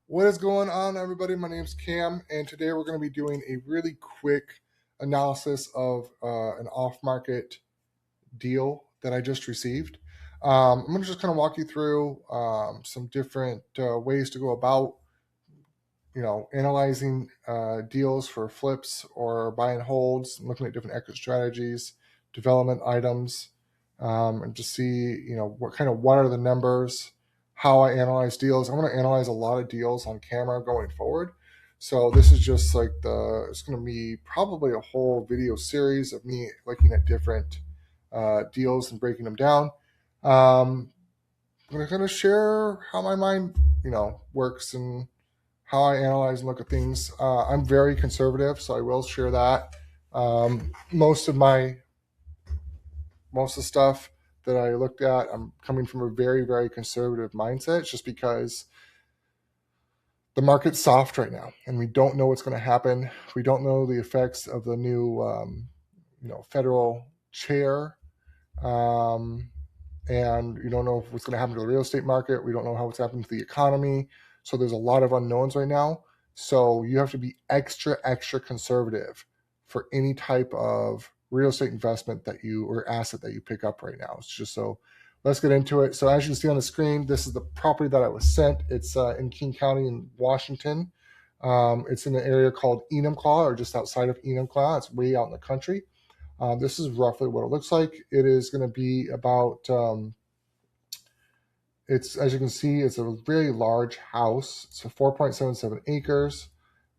What is going on, everybody? My name's Cam, and today we're going to be doing a really quick analysis of an off market deal that I just received. I'm going to just kind of walk you through some different ways to go about, analyzing deals for flips or buy and holds, looking at different exit strategies, development items, and just see, what are the numbers, how I analyze deals. I'm going to analyze a lot of deals on camera going forward. So this is just like it's going to be probably a whole video series of me looking at different deals and breaking them down. I'm going to kind of share how my mind, works and how I analyze and look at things. I'm very conservative, so I will share that. Most of the stuff that I looked at, I'm coming from a very, very conservative mindset, just because the market's soft right now, and we don't know what's going to happen. We don't know the effects of the new, federal chair, and you don't know what's going to happen to the real estate market. We don't know how it's happening to the economy. So there's a lot of unknowns right now. So you have to be extra, extra conservative for any type of real estate investment or asset that you pick up right now. It's just so. Let's get into it. So as you can see on the screen, this is the property that I was sent. It's in King County in Washington. It's in an area called Enumclaw, or just outside of Enumclaw. It's way out in the country. This is roughly what it looks like. It is going to be about, as you can see, it's a very large house. It's a 4.77 acres.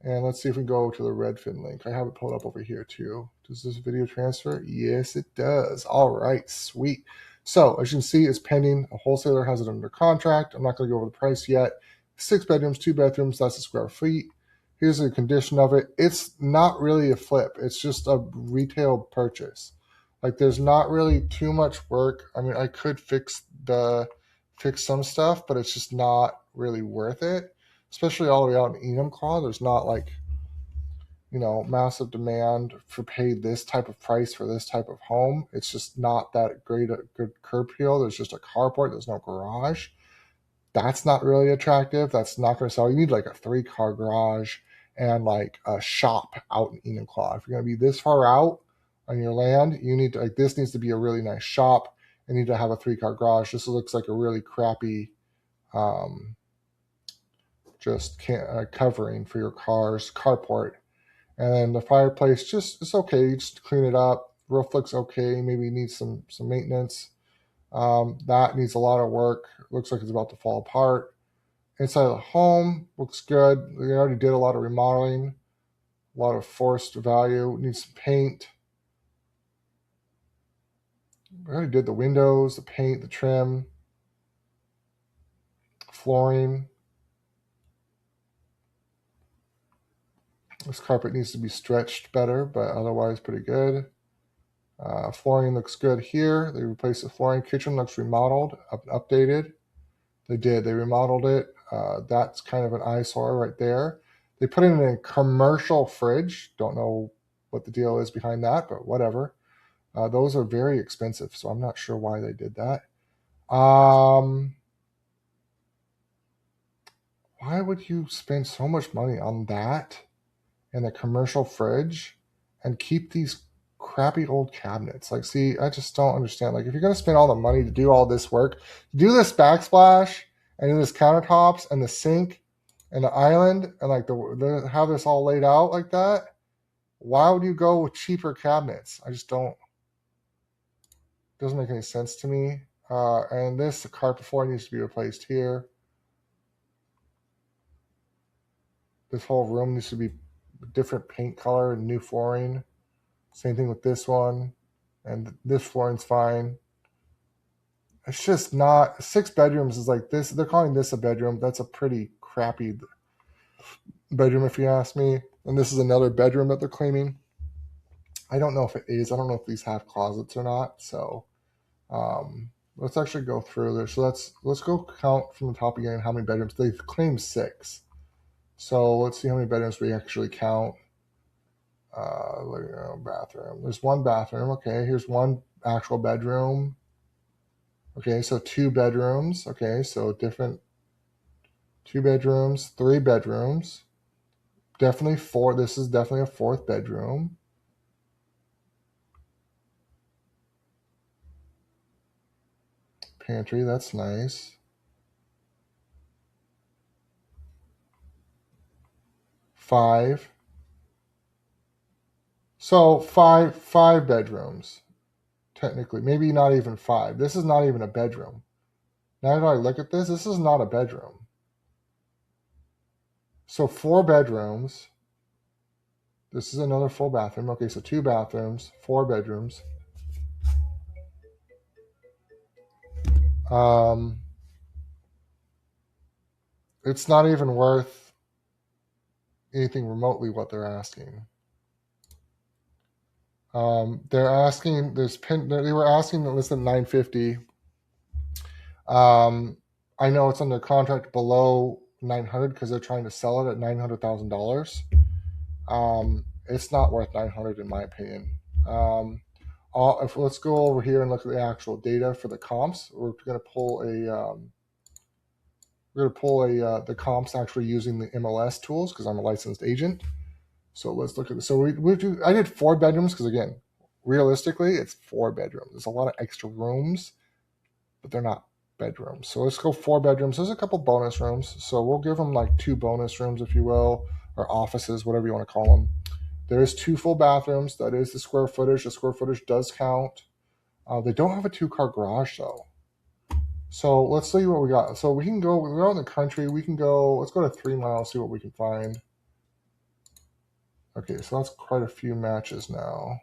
And let's see if we can go to the Redfin link. I have it pulled up over here too. Does this video transfer? Yes, it does. All right, sweet. So as you can see, it's pending. A wholesaler has it under contract. I'm not going to go over the price yet. 6 bedrooms, 2 bathrooms, that's the square feet. Here's the condition of it. It's not really a flip. It's just a retail purchase. Like, there's not really too much work. I mean, I could fix some stuff, but it's just not really worth it. Especially all the way out in Enumclaw, there's not like, massive demand for pay this type of price for this type of home. It's just not that great a good curb appeal. There's just a carport. There's no garage. That's not really attractive. That's not going to sell. You need like a 3-car garage and like a shop out in Enumclaw. If you're going to be this far out on your land, you need to, like, this needs to be a really nice shop. You need to have a 3-car garage. This looks like a really crappy covering for your carport. And then the fireplace, it's okay. Just clean it up. Roof looks okay. Maybe needs some maintenance. That needs a lot of work. Looks like it's about to fall apart. Inside of the home looks good. They already did a lot of remodeling, a lot of forced value. Needs some paint. We already did the windows, the paint, the trim, flooring. This carpet needs to be stretched better, but otherwise pretty good. Flooring looks good here. They replaced the flooring. Kitchen looks remodeled, updated. They did. They remodeled it. That's kind of an eyesore right there. They put in a commercial fridge. Don't know what the deal is behind that, but whatever. Those are very expensive, so I'm not sure why they did that. Why would you spend so much money on that and a commercial fridge and keep these crappy old cabinets? Like, see, I just don't understand. Like, if you're going to spend all the money to do all this work, do this backsplash and do this countertops and the sink and the island and like have this all laid out like that, why would you go with cheaper cabinets? I just don't. Doesn't make any sense to me. And the carpet floor needs to be replaced here. This whole room needs to be different paint color and new flooring. Same thing with this one. And this flooring's fine. It's just not. 6 bedrooms is like this. They're calling this a bedroom. That's a pretty crappy bedroom, if you ask me. And this is another bedroom that they're claiming. I don't know if it is. I don't know if these have closets or not. So let's actually go through there. So let's go count from the top again how many bedrooms. They've claimed 6. So let's see how many bedrooms we actually count. Bathroom. There's 1 bathroom. Okay, here's 1 actual bedroom. Okay, so 2 bedrooms. Okay, so different 2 bedrooms, 3 bedrooms. Definitely 4. This is definitely a 4th bedroom. Pantry, that's nice. 5. So five bedrooms, technically. Maybe not even 5. This is not even a bedroom. Now that I look at this is not a bedroom. So 4 bedrooms. This is another full bathroom. Okay, so 2 bathrooms, 4 bedrooms. It's not even worth anything remotely what they're asking. They're asking they were asking to list at $950. I know it's under contract below $900 because they're trying to sell it at $900,000. It's not worth $900 in my opinion. Let's go over here and look at the actual data for the comps. We're going to pull the comps actually using the MLS tools because I'm a licensed agent. So let's look at this. So I did 4 bedrooms because again, realistically, it's 4 bedrooms. There's a lot of extra rooms, but they're not bedrooms. So let's go 4 bedrooms. There's a couple bonus rooms. So we'll give them like 2 bonus rooms, if you will, or offices, whatever you want to call them. There is 2 full bathrooms. That is the square footage. The square footage does count. They don't have a 2-car garage though. So let's see what we got. So we're out in the country. Let's go to 3 miles, see what we can find. Okay, so that's quite a few matches now.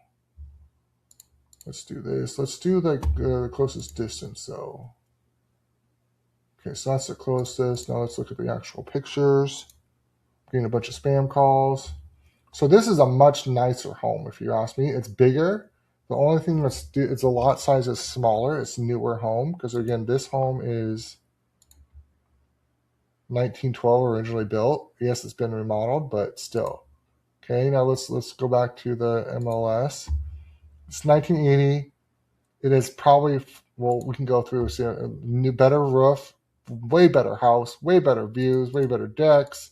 Let's do this. Let's do the closest distance though. Okay, so that's the closest. Now let's look at the actual pictures. Getting a bunch of spam calls. So this is a much nicer home, if you ask me. It's bigger. The only thing it's a lot size is smaller. It's a newer home because again, this home is 1912 originally built. Yes, it's been remodeled, but still. Okay, now let's go back to the MLS. It's 1980. It is probably we can go through. See a new, better roof, way better house, way better views, way better decks,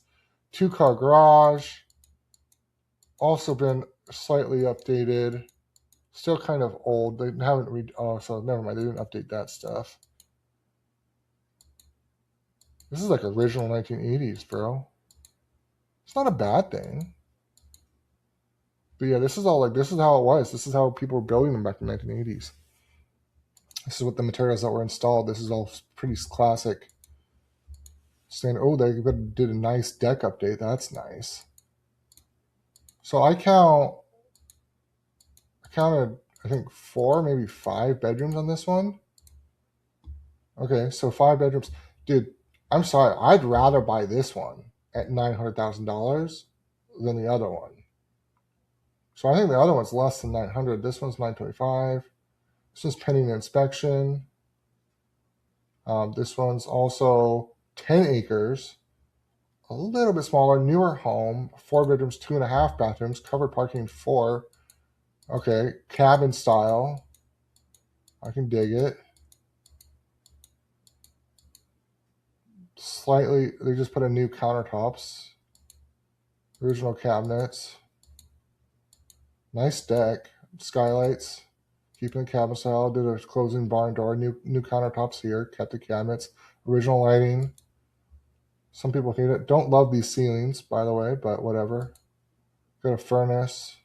2-car garage. Also been slightly updated. Still kind of old. They haven't so never mind. They didn't update that stuff. This is like original 1980s, bro. It's not a bad thing. But yeah, this is how it was. This is how people were building them back in the 1980s. This is what the materials that were installed. This is all pretty classic. Saying, oh, they did a nice deck update. That's nice. So I counted, I think 4, maybe 5 bedrooms on this one. Okay, so 5 bedrooms. Dude, I'm sorry. I'd rather buy this one at $900,000 than the other one. So I think the other one's less than 900. This one's 925. This one's pending inspection. This one's also 10 acres. A little bit smaller, newer home, 4 bedrooms, 2.5 bathrooms, covered parking 4. Okay, cabin style. I can dig it. Slightly, they just put in new countertops. Original cabinets. Nice deck. Skylights. Keeping the cabin style. Did a closing barn door. New countertops here. Kept the cabinets. Original lighting. Some people hate it. Don't love these ceilings, by the way, but whatever. Got a furnace.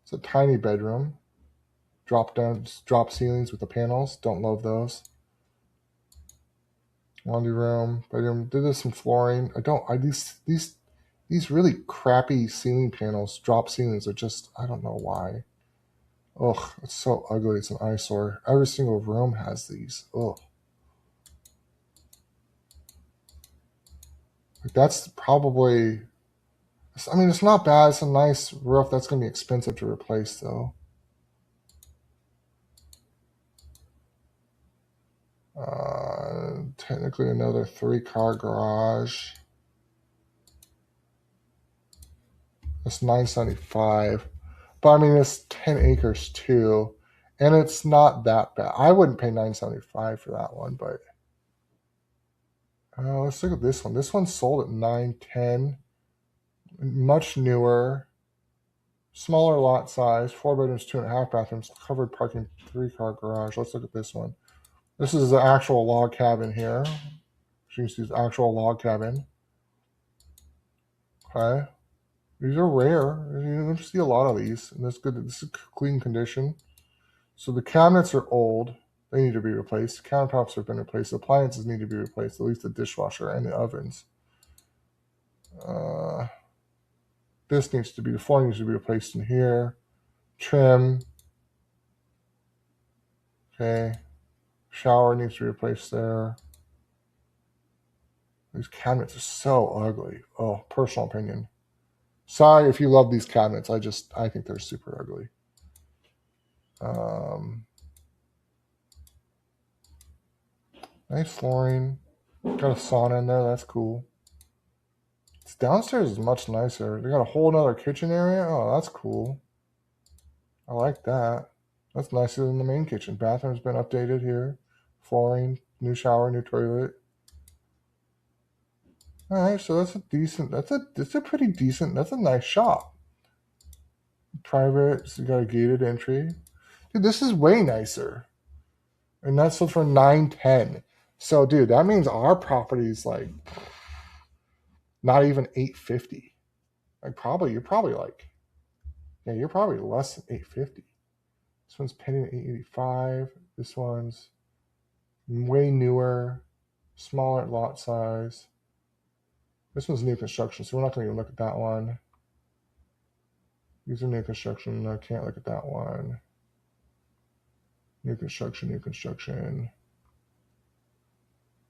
It's a tiny bedroom. Drop ceilings with the panels. Don't love those. Laundry room, bedroom. Did some flooring. These really crappy ceiling panels, drop ceilings are just, I don't know why. Ugh, it's so ugly. It's an eyesore. Every single room has these. Ugh. Like that's probably, I mean, it's not bad. It's a nice roof. That's going to be expensive to replace, though. Technically another 3-car garage. It's $975. But I mean, it's 10 acres too. And it's not that bad. I wouldn't pay $975 for that one, but Let's look at this one. This one's sold at 910. Much newer. Smaller lot size. 4 bedrooms, 2.5 bathrooms. Covered parking, 3-car garage. Let's look at this one. This is the actual log cabin here. You can see the actual log cabin. Okay. These are rare. You don't see a lot of these. And that's good. This is clean condition. So the cabinets are old. They need to be replaced. The countertops have been replaced. The appliances need to be replaced, at least the dishwasher and the ovens. This needs to be, the floor needs to be replaced in here. Trim. Okay. Shower needs to be replaced there. These cabinets are so ugly. Oh, personal opinion. Sorry if you love these cabinets. I think they're super ugly. Nice flooring. Got a sauna in there. That's cool. This downstairs is much nicer. They got a whole nother kitchen area. Oh, that's cool. I like that. That's nicer than the main kitchen. Bathroom's been updated here. Flooring, new shower, new toilet. All right, so that's a pretty decent, that's a nice shop. Private, so you got a gated entry. Dude, this is way nicer. And that's sold for 910. So, dude, that means our property's like not even 850. Like you're probably less than 850. This one's pending at 885. This one's way newer, smaller lot size. This one's new construction, so we're not going to even look at that one. These are new construction. I can't look at that one. New construction, new construction.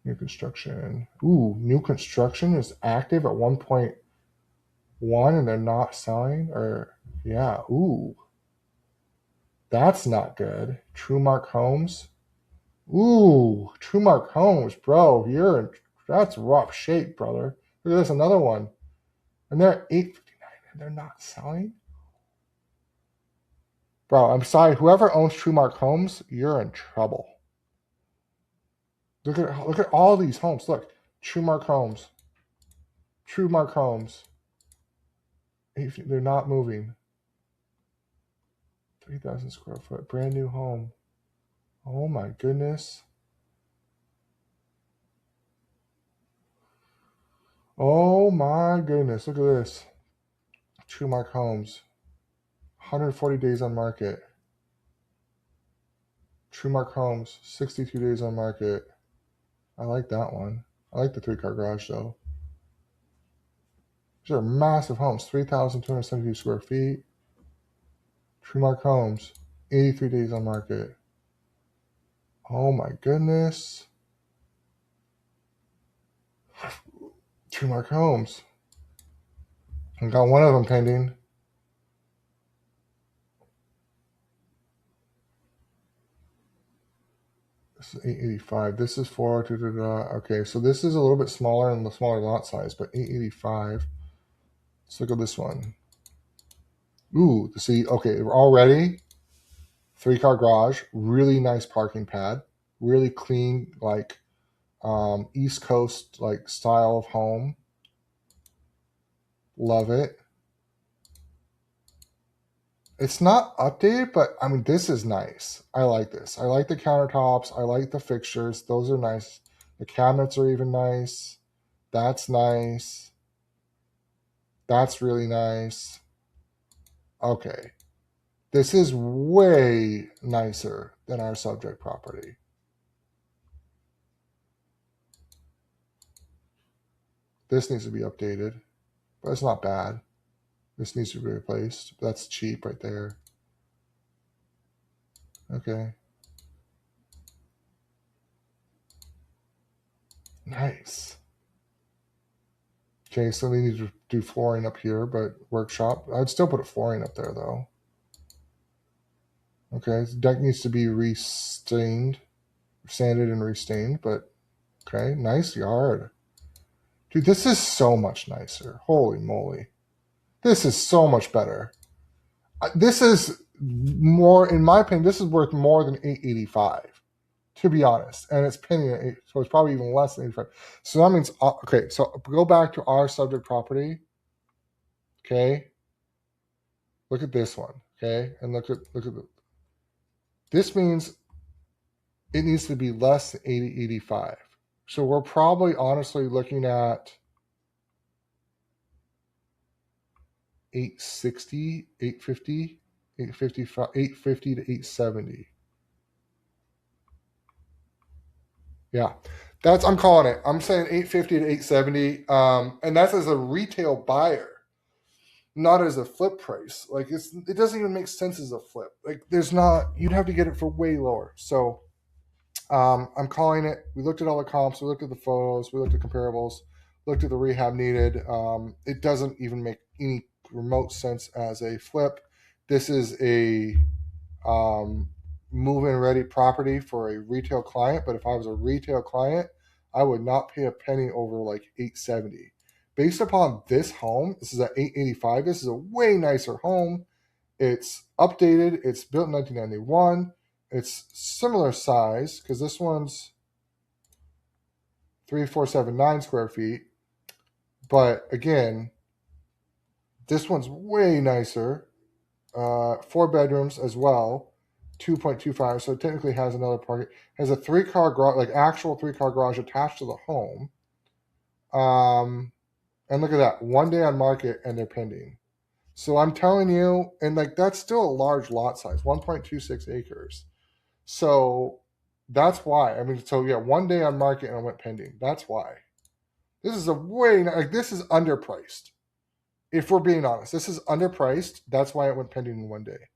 New construction. Ooh, new construction is active at 1.1 and they're not selling? Or, yeah, ooh. That's not good. TrueMark Homes. Ooh, TrueMark Homes, bro. That's rough shape, brother. Look at this, another one. And they're at $859 and they're not selling? Bro, I'm sorry. Whoever owns TrueMark Homes, you're in trouble. Look at all these homes. Look, TrueMark Homes. TrueMark Homes. They're not moving. 3,000 square foot, brand new home. Oh my goodness. Oh my goodness. Look at this. TrueMark Homes. 140 days on market. TrueMark Homes. 62 days on market. I like that one. I like the 3-car garage though. These are massive homes. 3,272 square feet. TrueMark Homes. 83 days on market. Oh my goodness. TrueMark Homes. I got one of them pending. This is 885. This is for okay, so this is a little bit smaller and the smaller lot size, but 885. Let's look at this one. Ooh, see, okay, already 3-car garage, really nice parking pad, really clean, like East Coast like style of home. Love it. It's not updated, but I mean, this is nice. I like this. I like the countertops. I like the fixtures. Those are nice. The cabinets are even nice. That's nice. That's really nice. Okay. This is way nicer than our subject property. This needs to be updated, but it's not bad. This needs to be replaced. That's cheap right there. Okay. Nice. Okay, so we need to do flooring up here, but workshop. I'd still put a flooring up there, though. Okay, the deck needs to be sanded and restained, but okay, nice yard. Dude, this is so much nicer. Holy moly. This is so much better. This is more, in my opinion, this is worth more than $885 to be honest, and it's pending at 8, so it's probably even less than 85. So that means okay. So go back to our subject property. Okay, look at this one. Okay, and look at this means it needs to be less than 80, 85. So we're probably honestly looking at 860, 850, 855, 850 to 870. Yeah, I'm calling it. I'm saying 850 to 870, and that's as a retail buyer, not as a flip price. Like it doesn't even make sense as a flip. Like you'd have to get it for way lower. So I'm calling it. We looked at all the comps. We looked at the photos. We looked at comparables. Looked at the rehab needed. It doesn't even make any remote sense as a flip. This is a move-in ready property for a retail client. But if I was a retail client, I would not pay a penny over like 870. Based upon this home, this is at 885. This is a way nicer home. It's updated. It's built in 1991. It's similar size because this one's 3,479 square feet. But again, this one's way nicer. 4 bedrooms as well, 2.25. So it technically has another parking. Has a 3-car garage, like actual 3-car garage attached to the home. And look at that, 1 day on market and they're pending. So I'm telling you, and like that's still a large lot size, 1.26 acres. So that's why. I mean, so yeah, 1 day on market and it went pending. That's why. This is this is underpriced. If we're being honest, this is underpriced. That's why it went pending in 1 day.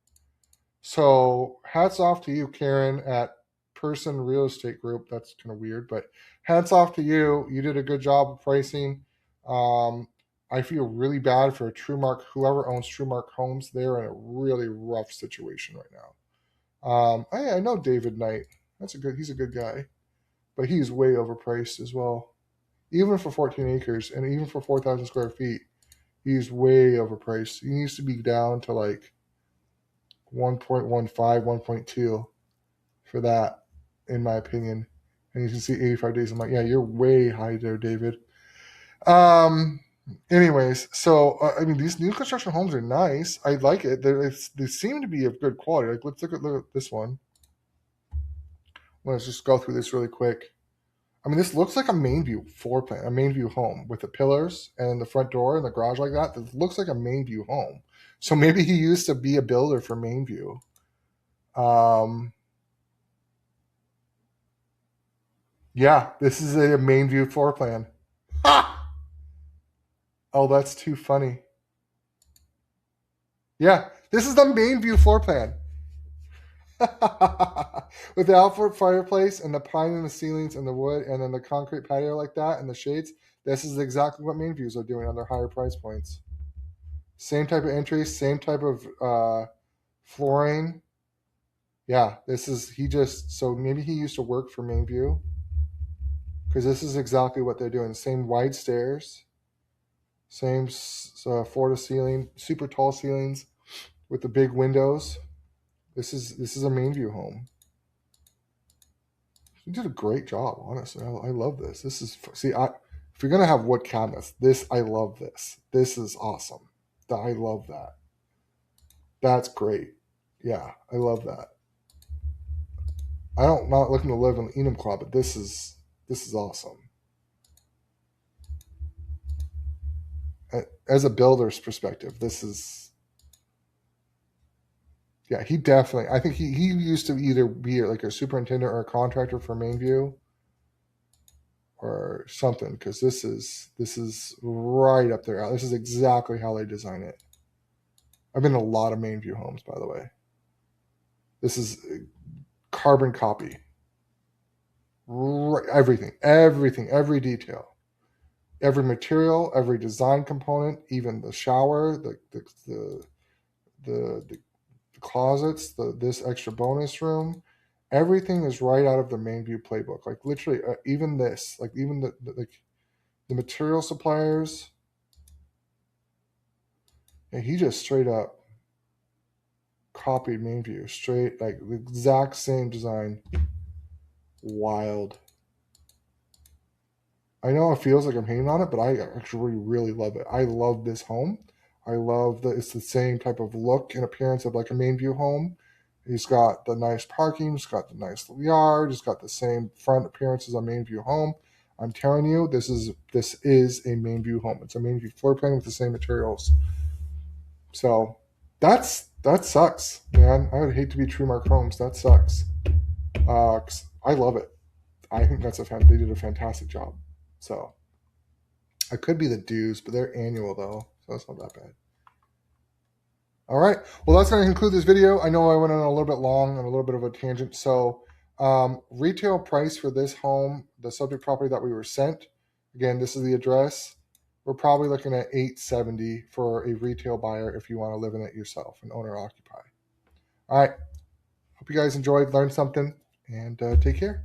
So hats off to you, Karen, at Person Real Estate Group. That's kind of weird, but hats off to you. You did a good job of pricing. I feel really bad for whoever owns TrueMark Homes. They're in a really rough situation right now. I know David Knight. He's a good guy, but he's way overpriced as well. Even for 14 acres and even for 4,000 square feet, he's way overpriced. He needs to be down to like 1.15, 1.2 for that, in my opinion. And you can see 85 days. I'm like, yeah, you're way high there, David. Anyways, so I mean, these new construction homes are nice. I like it. They seem to be of good quality. Like, let's look at this one. Let's just go through this really quick. I mean, this looks like a main view floor plan, a main view home with the pillars and the front door and the garage like that. This looks like a main view home. So maybe he used to be a builder for main view. Yeah, this is a main view floor plan. Ha! Oh, that's too funny. Yeah, this is the main view floor plan. With the outward fireplace and the pine in the ceilings and the wood and then the concrete patio like that and the shades, this is exactly what main views are doing on their higher price points. Same type of entry, same type of flooring. Yeah, so maybe he used to work for main view because this is exactly what they're doing. Same wide stairs, same floor to ceiling, super tall ceilings with the big windows. This is a main view home. You did a great job, honestly. I love this. This is if you're gonna have wood cabinets, I love this. This is awesome. I love that. That's great. Yeah, I love that. I'm not looking to live in Enumclaw, but this is awesome. As a builder's perspective, this is yeah. He definitely. I think he used to either be like a superintendent or a contractor for Mainview or something because this is right up there. This is exactly how they design it. I've been in a lot of Mainview homes, by the way. This is carbon copy. Everything, every detail, every material, every design component, even the shower, the closets, this extra bonus room, everything is right out of the Mainview playbook. Like literally, even this, like even the material suppliers. And he just straight up copied Mainview, straight like the exact same design. Wild. I know it feels like I'm hating on it, but I actually really love it. I love this home. I love that it's the same type of look and appearance of like a main view home. He's got the nice parking, he's got the nice little yard, he's got the same front appearance as a main view home. I'm telling you, this is a main view home. It's a main view floor plan with the same materials. So that sucks, man. I would hate to be True Mark Homes. That sucks. 'Cause I love it. I think they did a fantastic job. So I could be the dues, but they're annual though, so that's not that bad. All right. Well, that's going to conclude this video. I know I went on a little bit long and a little bit of a tangent. So, retail price for this home, the subject property that we were sent, again, this is the address. We're probably looking at $870 for a retail buyer if you want to live in it yourself, an owner occupy. All right. Hope you guys enjoyed, learned something, and take care.